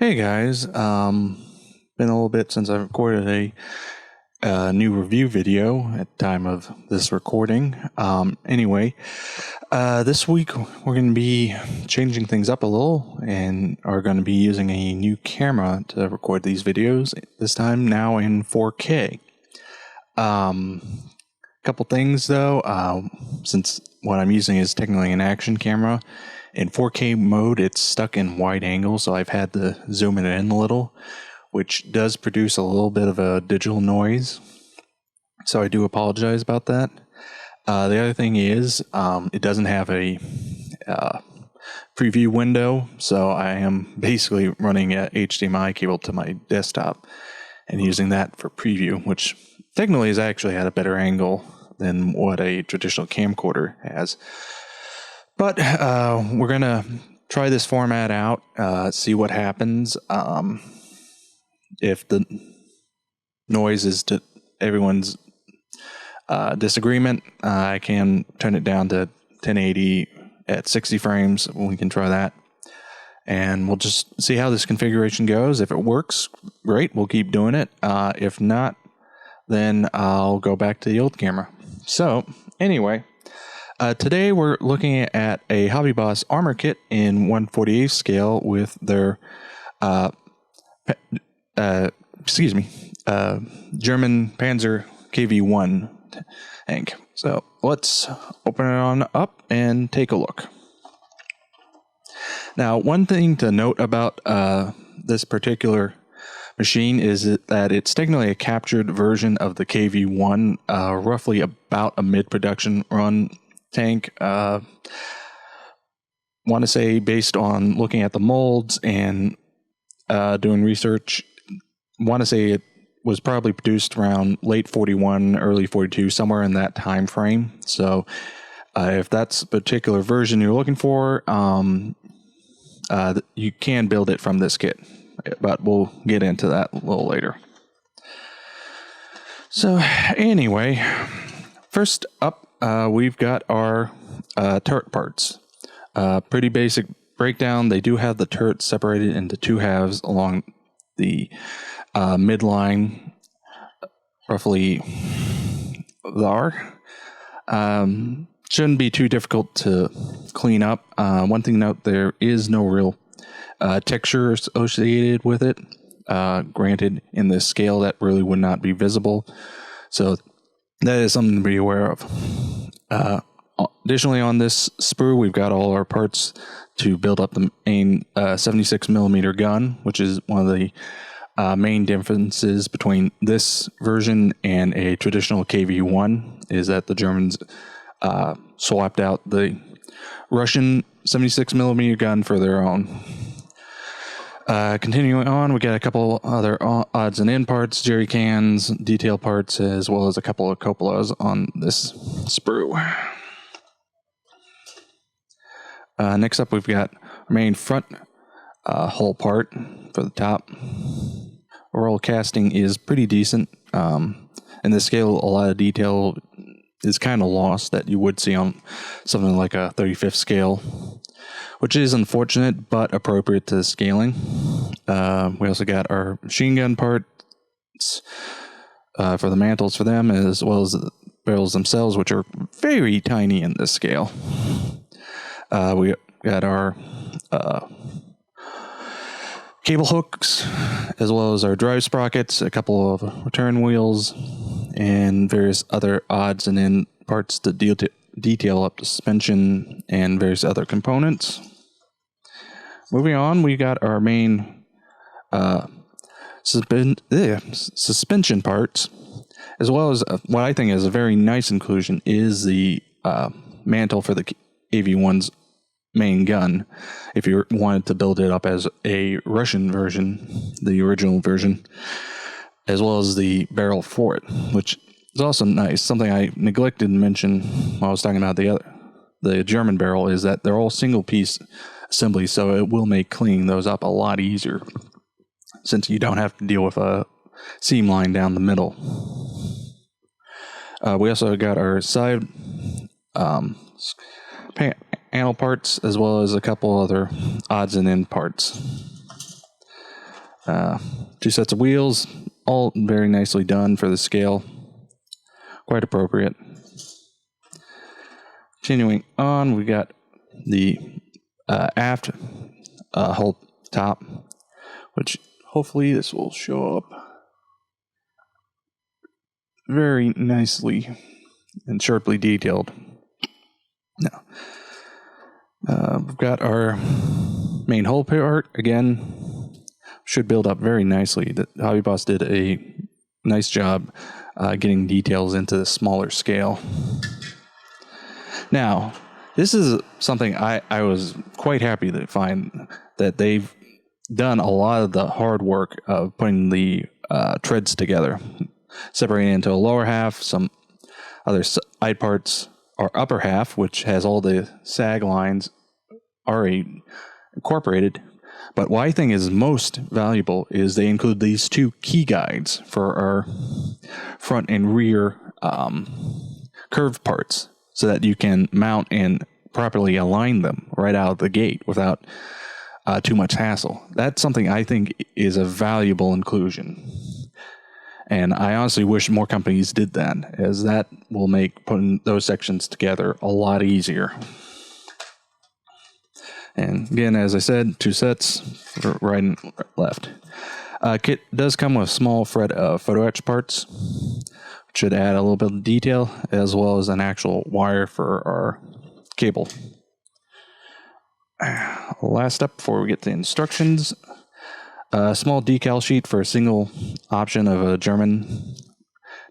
Hey guys, been a little bit since I recorded a new review video at the time of this recording. This week we're going to be changing things up a little and are going to be using a new camera to record these videos, this time now in 4K. Couple things though, since what I'm using is technically an action camera, in 4K mode, it's stuck in wide angle, so I've had to zoom it in a little, which does produce a little bit of a digital noise. So I do apologize about that. The other thing is, it doesn't have a preview window, so I am basically running a HDMI cable to my desktop and using that for preview, which technically is actually at a better angle than what a traditional camcorder has. But we're going to try this format out, see what happens. If the noise is to everyone's disagreement, I can turn it down to 1080 at 60 frames. We can try that. And we'll just see how this configuration goes. If it works, great, we'll keep doing it. If not, then I'll go back to the old camera. So, anyway. Today we're looking at a Hobby Boss armor kit in 1/48 scale with their German Panzer KV-1 tank. So let's open it on up and take a look. Now, one thing to note about this particular machine is that it's technically a captured version of the KV-1, roughly about a mid-production run tank. Want to say, based on looking at the molds and doing research, want to say it was probably produced around late 41, early 42, somewhere in that time frame. So if that's the particular version you're looking for, you can build it from this kit, but we'll get into that a little later. So anyway, first up, we've got our turret parts. Pretty basic breakdown. They do have the turret separated into two halves along the midline, roughly there. Shouldn't be too difficult to clean up. One thing to note, there is no real texture associated with it. Granted, in this scale, that really would not be visible. So that is something to be aware of. Additionally, on this sprue, we've got all our parts to build up the main 76mm gun, which is one of the main differences between this version and a traditional KV-1, is that the Germans swapped out the Russian 76mm gun for their own. Continuing on, we got a couple other odds and end parts, jerry cans, detail parts, as well as a couple of cupolas on this sprue. Next up, we've got our main front hull part for the top. Overall casting is pretty decent. In this scale, a lot of detail is kind of lost that you would see on something like a 35th scale, which is unfortunate but appropriate to the scaling. We also got our machine gun parts for the mantles for them, as well as the barrels themselves, which are very tiny in this scale. We got our cable hooks, as well as our drive sprockets, a couple of return wheels, and various other odds and end parts to detail up the suspension and various other components. Moving on, we got our main suspension parts, as well as what I think is a very nice inclusion is the mantle for the KV-1's main gun. If you wanted to build it up as a Russian version, the original version, as well as the barrel for it, which is also nice. Something I neglected to mention while I was talking about the German barrel is that they're all single piece assemblies, so it will make cleaning those up a lot easier, since you don't have to deal with a seam line down the middle. We also got our side panel parts, as well as a couple other odds and end parts. 2 sets of wheels, all very nicely done for the scale. Quite appropriate. Continuing on, we got the aft hull top, which hopefully this will show up very nicely and sharply detailed. Now, we've got our main hull part again. Should build up very nicely. The Hobby Boss did a nice job getting details into the smaller scale. Now, this is something I was quite happy to find that they've done a lot of the hard work of putting the treads together, separating into a lower half, some other side parts, our upper half, which has all the sag lines already incorporated. But what I think is most valuable is they include these 2 key guides for our front and rear curved parts so that you can mount and properly align them right out of the gate without too much hassle. That's something I think is a valuable inclusion. And I honestly wish more companies did that, as that will make putting those sections together a lot easier. And again, as I said, 2 sets for right and left. Kit does come with a small fret of photo etch parts, which should add a little bit of detail, as well as an actual wire for our cable. Last up, before we get to instructions, a small decal sheet for a single option of a German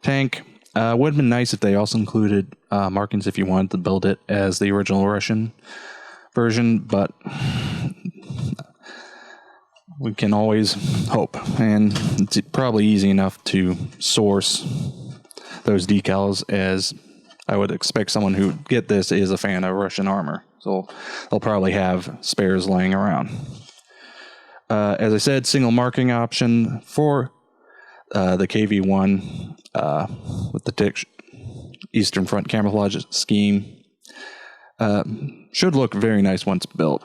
tank. Would have been nice if they also included markings if you wanted to build it as the original Russian version, but we can always hope, and it's probably easy enough to source those decals, as I would expect someone who would get this is a fan of Russian armor, so they'll probably have spares laying around. As I said, single marking option for the KV-1 with the thick Eastern Front camouflage scheme. Should look very nice once built.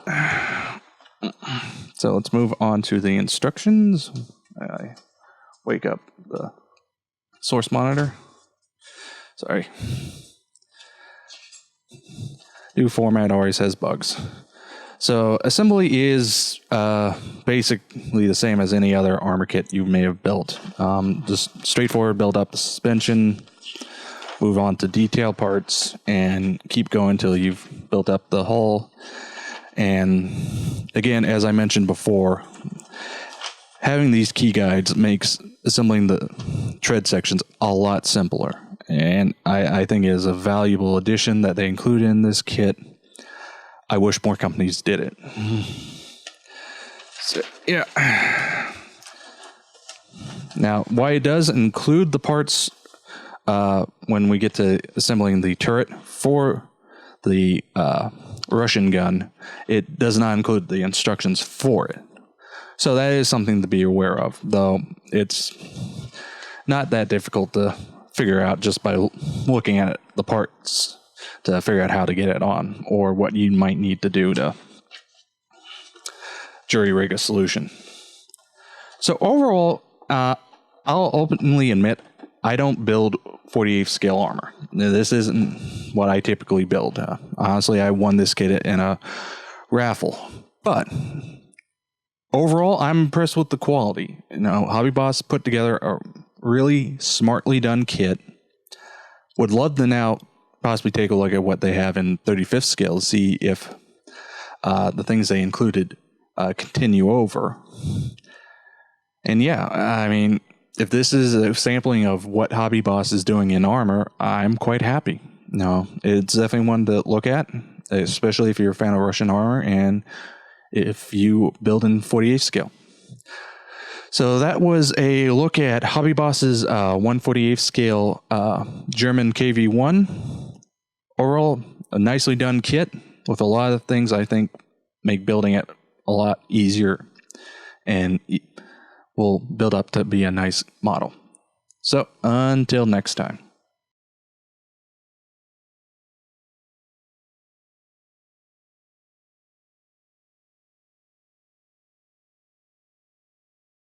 So let's move on to the instructions. I wake up the source monitor. Sorry. New format always has bugs. So assembly is basically the same as any other armor kit you may have built. Just straightforward, build up the suspension, move on to detail parts, and keep going until you've built up the hull. And again, as I mentioned before, having these key guides makes assembling the tread sections a lot simpler. And I think it is a valuable addition that they include in this kit. I wish more companies did it. So, yeah. Now, why it does include the parts when we get to assembling the turret for the Russian gun, it does not include the instructions for it. So that is something to be aware of, though it's not that difficult to figure out just by looking at the parts to figure out how to get it on, or what you might need to do to jury rig a solution. So overall, I'll openly admit I don't build 48th scale armor. This isn't what I typically build. Honestly, I won this kit in a raffle, but overall, I'm impressed with the quality. You know, Hobby Boss put together a really smartly done kit. Would love to now possibly take a look at what they have in 35th scale, see if the things they included continue over. And yeah, I mean, if this is a sampling of what Hobby Boss is doing in armor, I'm quite happy. No, it's definitely one to look at, especially if you're a fan of Russian armor and if you build in 48th scale. So that was a look at Hobby Boss's 1/48th scale German KV-1. Overall, a nicely done kit with a lot of things I think make building it a lot easier and will build up to be a nice model. So until next time.